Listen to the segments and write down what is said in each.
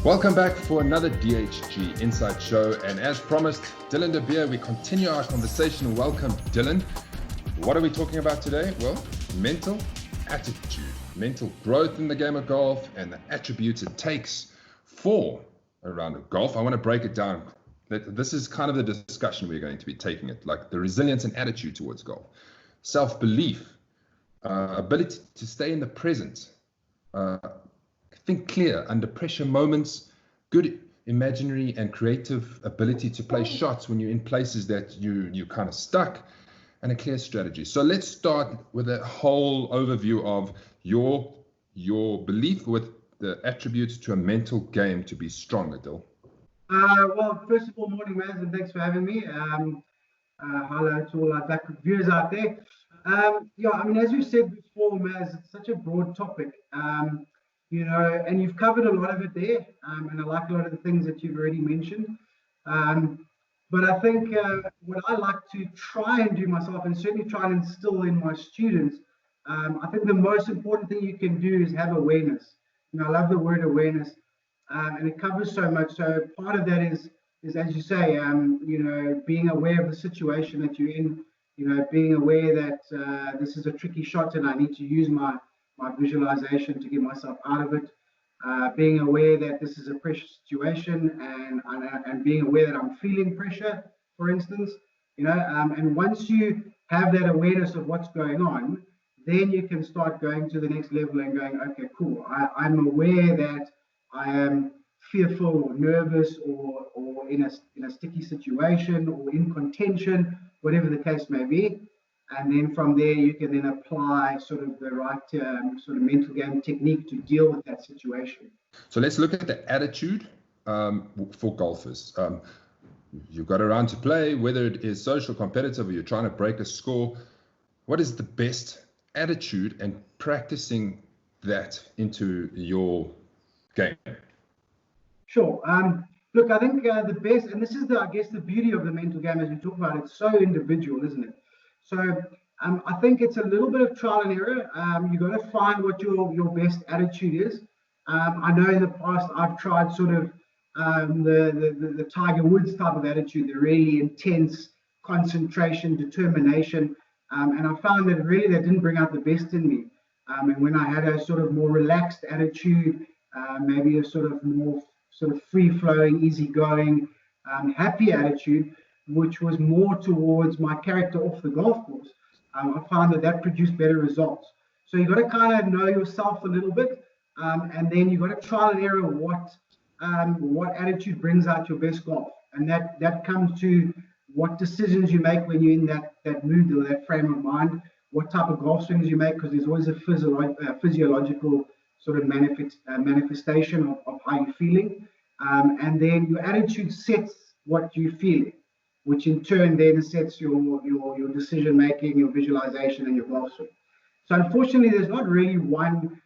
Welcome back for another DHG Insights show, and as promised, Dylan De Beer, we continue our conversation. Welcome, Dylan. What are we talking about today? Well, mental attitude, mental growth in the game of golf, and the attributes it takes for a round of golf. I want to break it down. This is kind of the discussion we're going to be taking it, like the resilience and attitude towards golf, self-belief, ability to stay in the present, think clear under pressure moments, good imaginary and creative ability to play shots when you're in places that you're kind of stuck, and a clear strategy. So let's start with a whole overview of your belief with the attributes to a mental game to be stronger, Dill. Well, first of all, morning, Maz, and thanks for having me. Hello to all our Duckhook viewers out there. As you said before, Maz, it's such a broad topic. And you've covered a lot of it there, and I like a lot of the things that you've already mentioned. But I think what I like to try and do myself, and certainly try and instill in my students, I think the most important thing you can do is have awareness. I love the word awareness, and it covers so much. So part of that is as you say, being aware of the situation that you're in, being aware that this is a tricky shot and I need to use my visualization to get myself out of it, being aware that this is a pressure situation, and being aware that I'm feeling pressure, for instance, and once you have that awareness of what's going on, then you can start going to the next level and going, okay, cool, I'm aware that I am fearful or nervous or in a sticky situation or in contention, whatever the case may be. And then from there, you can then apply sort of the right sort of mental game technique to deal with that situation. So let's look at the attitude for golfers. You've got a round to play, whether it is social, competitive, or you're trying to break a score. What is the best attitude and practicing that into your game? Sure. Look, I think the best, and this is I guess the beauty of the mental game as we talk about it, it's so individual, isn't it? So I think it's a little bit of trial and error. You've got to find what your best attitude is. I know in the past I've tried sort of the Tiger Woods type of attitude, the really intense concentration, determination, and I found that really that didn't bring out the best in me. And when I had a sort of more relaxed attitude, maybe a sort of more sort of free-flowing, easygoing, happy attitude, which was more towards my character off the golf course, I found that produced better results. So you've got to kind of know yourself a little bit, and then you've got to trial and error what attitude brings out your best golf, and that comes to what decisions you make when you're in that mood or that frame of mind, what type of golf swings you make, because there's always a physiological sort of manifestation of how you're feeling, and then your attitude sets what you're feeling, which in turn then sets your decision making, your visualization, and your golf swing. So unfortunately, there's not really one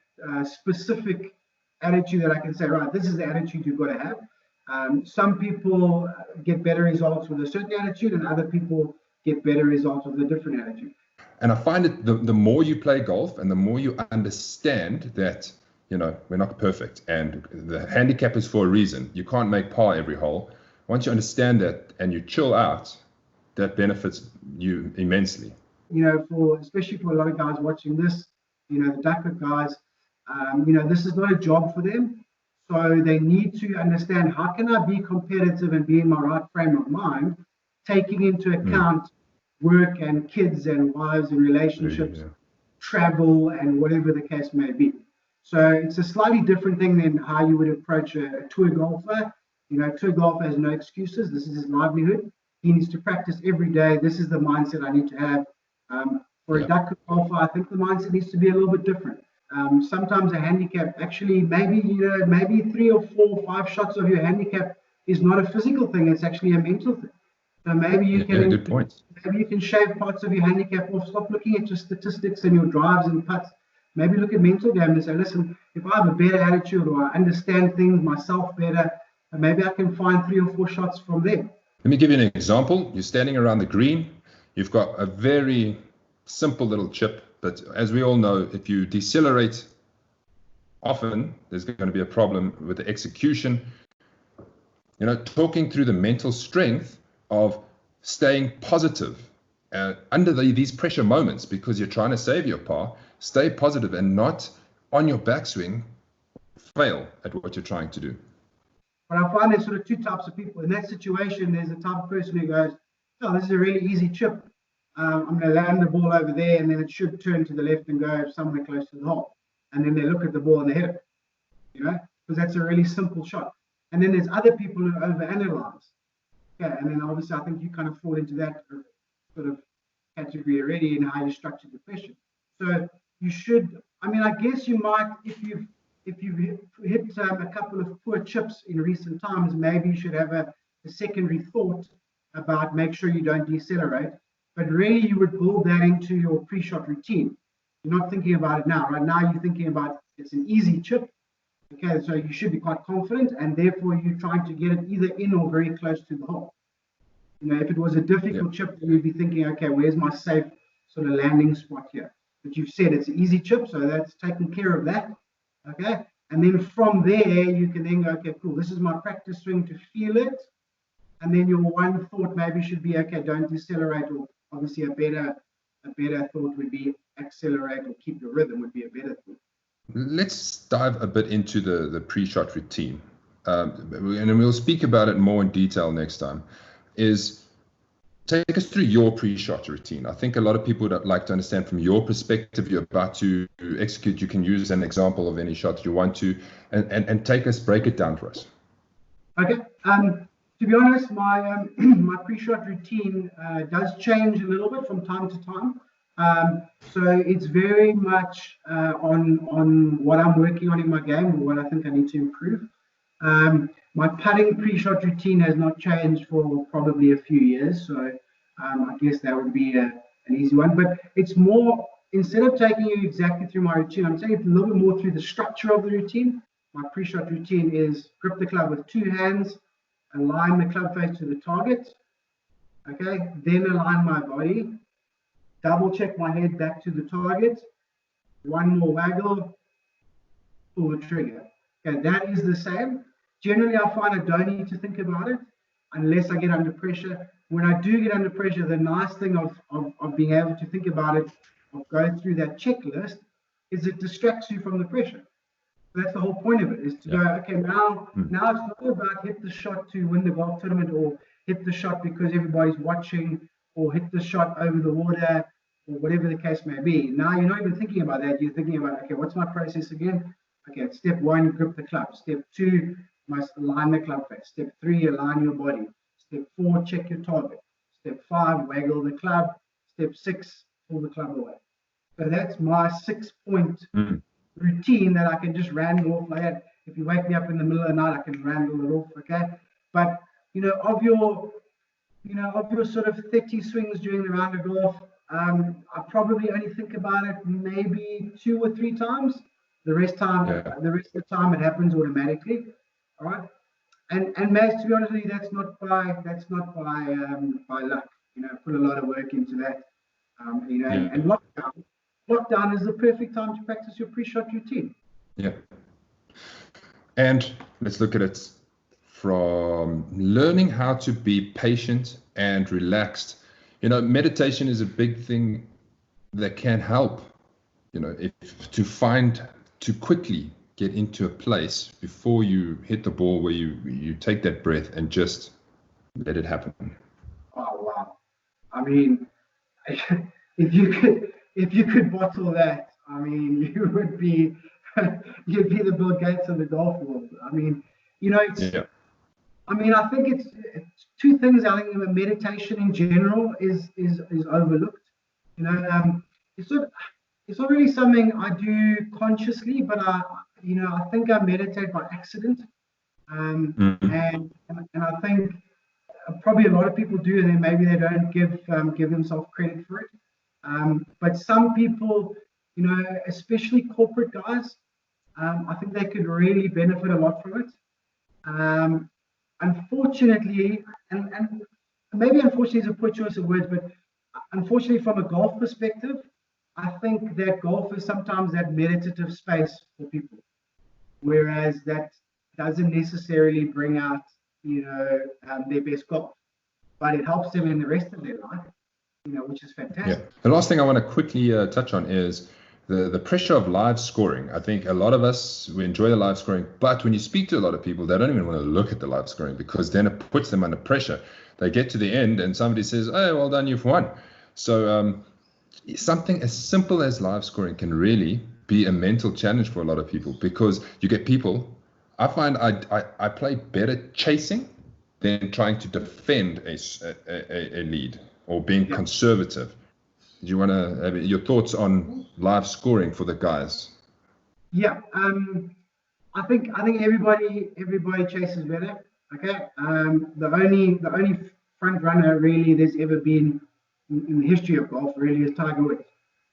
specific attitude that I can say, right, this is the attitude you've got to have. Some people get better results with a certain attitude, and other people get better results with a different attitude. And I find that the more you play golf and the more you understand that, we're not perfect and the handicap is for a reason. You can't make par every hole. Once you understand that and you chill out, that benefits you immensely. Especially for a lot of guys watching this, the Duckhook guys, this is not a job for them. So they need to understand, how can I be competitive and be in my right frame of mind, taking into account work and kids and wives and relationships, travel, and whatever the case may be. So it's a slightly different thing than how you would approach a tour golfer. Tour golfer has no excuses. This is his livelihood. He needs to practice every day. This is the mindset I need to have. For a Duckhook golfer, I think the mindset needs to be a little bit different. Sometimes a handicap, actually, maybe 3 or 4 or 5 shots of your handicap is not a physical thing. It's actually a mental thing. So maybe you can, good point. Maybe you can shave parts of your handicap off. Stop looking at your statistics and your drives and putts. Maybe look at mental game and say, listen, if I have a better attitude or I understand things myself better, maybe I can find 3 or 4 shots from there. Let me give you an example. You're standing around the green. You've got a very simple little chip, but as we all know, if you decelerate often there's going to be a problem with the execution. Talking through the mental strength of staying positive under these pressure moments, because you're trying to save your par. Stay positive and not on your backswing fail at what you're trying to do. But I find there's sort of two types of people. In that situation, there's a type of person who goes, oh, this is a really easy chip. I'm going to land the ball over there, and then it should turn to the left and go somewhere close to the hole. And then they look at the ball and they hit it, because that's a really simple shot. And then there's other people who overanalyze. Okay, and then obviously I think you kind of fall into that sort of category already in how you structure the question. So you should, I guess you might, if you've hit a couple of poor chips in recent times, maybe you should have a secondary thought about make sure you don't decelerate. But really, you would build that into your pre-shot routine. You're not thinking about it now. Right now, you're thinking about it's an easy chip. Okay, so you should be quite confident, and therefore you're trying to get it either in or very close to the hole. If it was a difficult chip, then you'd be thinking, okay, where's my safe sort of landing spot here? But you've said it's an easy chip, so that's taking care of that. Okay, and then from there you can then go, okay, cool, this is my practice swing to feel it. And then your one thought maybe should be, okay, don't decelerate, or obviously a better thought would be accelerate or keep the rhythm would be a better thought. Let's dive a bit into the pre-shot routine, and we'll speak about it more in detail next time. Take us through your pre-shot routine. I think a lot of people would like to understand from your perspective. You're about to execute. You can use an example of any shot you want to, and break it down for us. Okay. To be honest, my my pre-shot routine does change a little bit from time to time. So it's very much on what I'm working on in my game, or what I think I need to improve. My putting pre-shot routine has not changed for probably a few years, so I guess that would be an easy one. But it's more, instead of taking you exactly through my routine, I'm taking it a little bit more through the structure of the routine. My pre-shot routine is grip the club with two hands, align the club face to the target, okay, then align my body, double check my head back to the target, one more waggle, pull the trigger. Okay, that is the same. Generally, I find I don't need to think about it unless I get under pressure. When I do get under pressure, the nice thing of being able to think about it, of going through that checklist, is it distracts you from the pressure. That's the whole point of it, is to go, okay, now it's not about hit the shot to win the golf tournament, or hit the shot because everybody's watching, or hit the shot over the water, or whatever the case may be. Now you're not even thinking about that. You're thinking about, okay, what's my process again? Okay, step 1, grip the club. Step 2, must align the club face. Step 3, align your body. Step 4, check your target. Step 5, waggle the club. Step 6, pull the club away. So that's my 6-point routine that I can just rattle off like that. If you wake me up in the middle of the night, I can rattle it off, okay? But of your sort of 30 swings during the round of golf, I probably only think about it maybe 2 or 3 times. The rest of the time it happens automatically. All right. And Maz, to be honest with you, that's not by luck. I put a lot of work into that. And lockdown is the perfect time to practice your pre-shot routine. Yeah. And let's look at it from learning how to be patient and relaxed. Meditation is a big thing that can help, to quickly get into a place before you hit the ball where you take that breath and just let it happen. Oh, wow. I mean, if you could bottle that, I mean, you'd be the Bill Gates of the golf world. I mean, I think it's 2 things. I think meditation in general is overlooked. It's not really something I do consciously, but I think I meditate by accident. And I think probably a lot of people do, and then maybe they don't give themselves credit for it. But some people, especially corporate guys, I think they could really benefit a lot from it. Unfortunately, and maybe unfortunately is a poor choice of words, but unfortunately from a golf perspective, I think that golf is sometimes that meditative space for people. whereas that doesn't necessarily bring out, their best golf, but it helps them in the rest of their life, which is fantastic. Yeah. The last thing I want to quickly touch on is the pressure of live scoring. I think a lot of us, we enjoy the live scoring, but when you speak to a lot of people, they don't even want to look at the live scoring, because then it puts them under pressure. They get to the end and somebody says, "Oh, well done, you've won." So something as simple as live scoring can really be a mental challenge for a lot of people, because you get people, I find I play better chasing than trying to defend a lead or being conservative. Do you want to have your thoughts on live scoring for the guys? Yeah, I think everybody chases better. Okay, the only front runner really there's ever been in the history of golf really is Tiger Woods,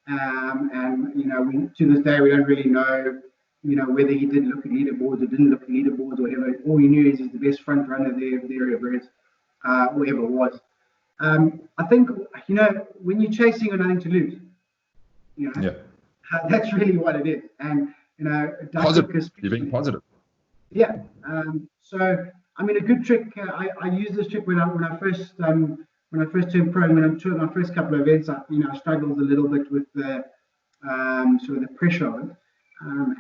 and to this day we don't really know whether he did look at leaderboards or didn't look at leaderboards or whatever. All we knew is he's the best front runner there ever is, or ever was. I think when you're chasing, you're nothing to lose. That's really what it is. And positive. You're being positive. Yeah. So I mean, a good trick. I use this trick when I first turned pro. When I'm touring my first couple of events, I struggled a little bit with the sort of the pressure of it.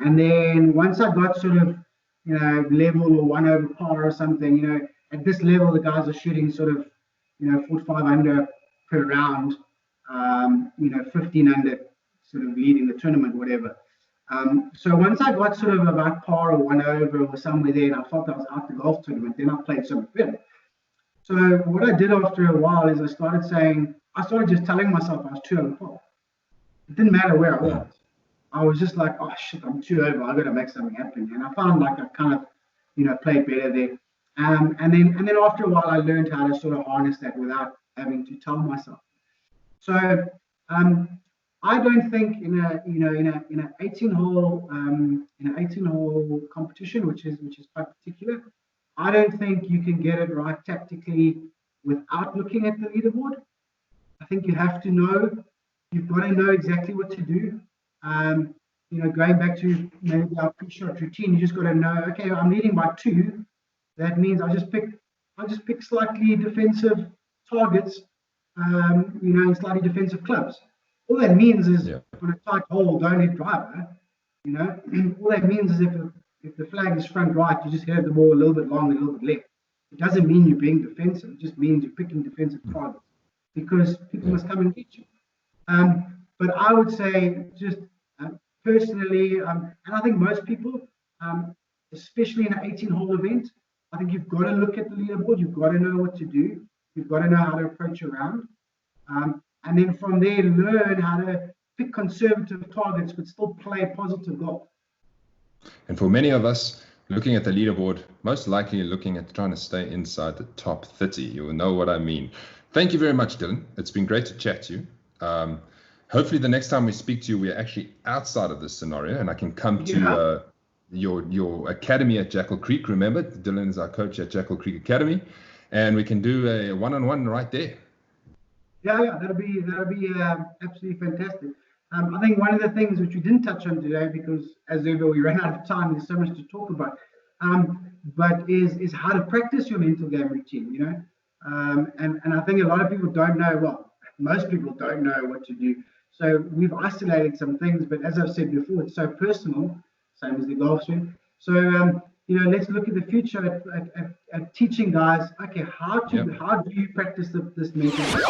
And then once I got sort of level or 1 over par or something, at this level the guys are shooting sort of 45 under per round, 15 under sort of leading the tournament, whatever. So once I got sort of about par or 1 over or somewhere there, and I felt I was out the golf tournament, then I played so much better. So what I did after a while is I started just telling myself I was 2 over par. It didn't matter where I was. I was just like, oh shit, I'm 2 over. I got to make something happen. And I found like I kind of, played better there. And then after a while, I learned how to sort of harness that without having to tell myself. So I don't think in an 18-hole competition, which is quite particular, I don't think you can get it right tactically without looking at the leaderboard. I think you have to know. You've got to know exactly what to do. Going back to maybe our pre-shot routine, you just got to know, okay, I'm leading by 2. That means I just pick slightly defensive targets, and slightly defensive clubs. All that means is on a tight hole, don't hit driver. All that means is if the flag is front right, you just hit the ball a little bit long, a little bit left. It doesn't mean you're being defensive. It just means you're picking defensive targets because people must come and get you. But I would say just personally, and I think most people, especially in an 18-hole event, I think you've got to look at the leaderboard. You've got to know what to do. You've got to know how to approach a round. And then from there, learn how to pick conservative targets, but still play positive golf. And for many of us, looking at the leaderboard, most likely looking at trying to stay inside the top 30. You will know what I mean. Thank you very much, Dylan. It's been great to chat to you. Hopefully the next time we speak to you, we're actually outside of this scenario and I can come to your academy at Jackal Creek. Remember, Dylan is our coach at Jackal Creek Academy, and we can do a one-on-one right there. Yeah, that'll be absolutely fantastic. I think one of the things which we didn't touch on today, because as ever we ran out of time, there's so much to talk about, but is how to practice your mental game routine. And I think a lot of people don't know. Well, most people don't know what to do. So we've isolated some things, but as I've said before, it's so personal, same as the golf swing. So let's look at the future at teaching guys. Okay, how do you practice this mental game?